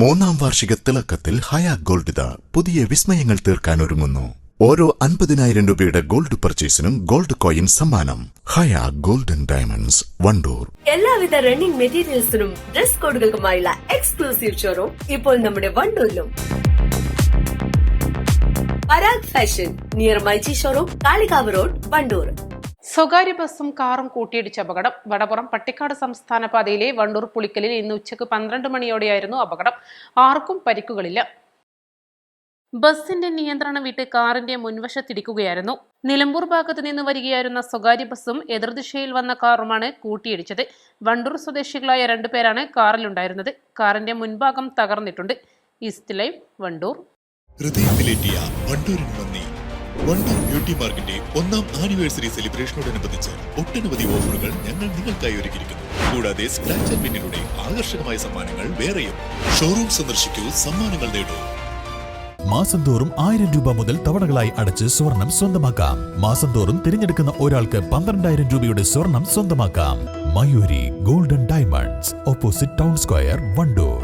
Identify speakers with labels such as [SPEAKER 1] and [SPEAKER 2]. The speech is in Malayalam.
[SPEAKER 1] മൂന്നാം വാർഷിക തിളക്കത്തിൽ ഹയ ഗോൾഡ് പുതിയ വിസ്മയങ്ങൾ തീർക്കാൻ ഒരുങ്ങുന്നു. ഓരോ 50,000 രൂപയുടെ ഗോൾഡ് പർച്ചേസിനും ഗോൾഡ് കോയിൻ സമ്മാനം. Haya golden diamonds, Wandoor.
[SPEAKER 2] എല്ലാവിധ റണ്ണിംഗ് മെറ്റീരിയൽസിനും ഡ്രസ് കോഡുകൾക്കുമായുള്ള എക്സ്ക്ലൂസീവ് ഷോറൂം ഇപ്പോൾ നമ്മുടെ വണ്ടൂരിലും. Parag fashion near myG showroom, Kalikavu road, Wandoor.
[SPEAKER 3] സ്വകാര്യ ബസും കാറും കൂട്ടിയിടിച്ച അപകടം. വടപുറം പട്ടിക്കാട് സംസ്ഥാന പാതയിലെ വണ്ടൂർ പുളിക്കലിൽ ഇന്ന് ഉച്ചയ്ക്ക് 12 മണിയോടെയായിരുന്നു അപകടം. ആർക്കും പരിക്കുകളില്ല. ബസിന്റെ നിയന്ത്രണം വിട്ട് കാറിന്റെ മുൻവശത്തിടിക്കുകയായിരുന്നു. നിലമ്പൂർ ഭാഗത്ത് നിന്ന് വരികയായിരുന്ന സ്വകാര്യ ബസും എതിർദിശയിൽ വന്ന കാറുമാണ് കൂട്ടിയിടിച്ചത്. വണ്ടൂർ സ്വദേശികളായ 2 പേരാണ് കാറിലുണ്ടായിരുന്നത്. കാറിന്റെ മുൻഭാഗം തകർന്നിട്ടുണ്ട്. East live, Wandoor.
[SPEAKER 4] ഹൃദയത്തിലേറ്റിയ വണ്ടൂരിന് നന്ദി. വണ്ടൂർ ബ്യൂട്ടി മാർക്കിന്റെ 1ാം ആനിവേഴ്സറി സെലിബ്രേഷനോടനുബന്ധിച്ച് ഒട്ടനവധി ഓഫറുകൾ ഞങ്ങൾ നിങ്ങൾക്കായി ഒരുക്കിയിരിക്കുന്നു. കൂടാതെ സ്ക്രാച്ച് ആൻഡ് വിന്നിലൂടെ ആകർഷകമായ സമ്മാനങ്ങൾ വേറെയും. ഷോറൂം സന്ദർശിക്കൂ, സമ്മാനങ്ങൾ നേടൂ.
[SPEAKER 5] മാസം തോറും 1000 രൂപ മുതൽ തവണകളായി അടച്ച് സ്വർണം സ്വന്തമാക്കാം. മാസം തോറും തിരഞ്ഞെടുക്കുന്ന ഒരാൾക്ക് 12,000 രൂപയുടെ സ്വർണം സ്വന്തമാക്കാം. Mayuri golden diamonds, opposite town square, Wandoor.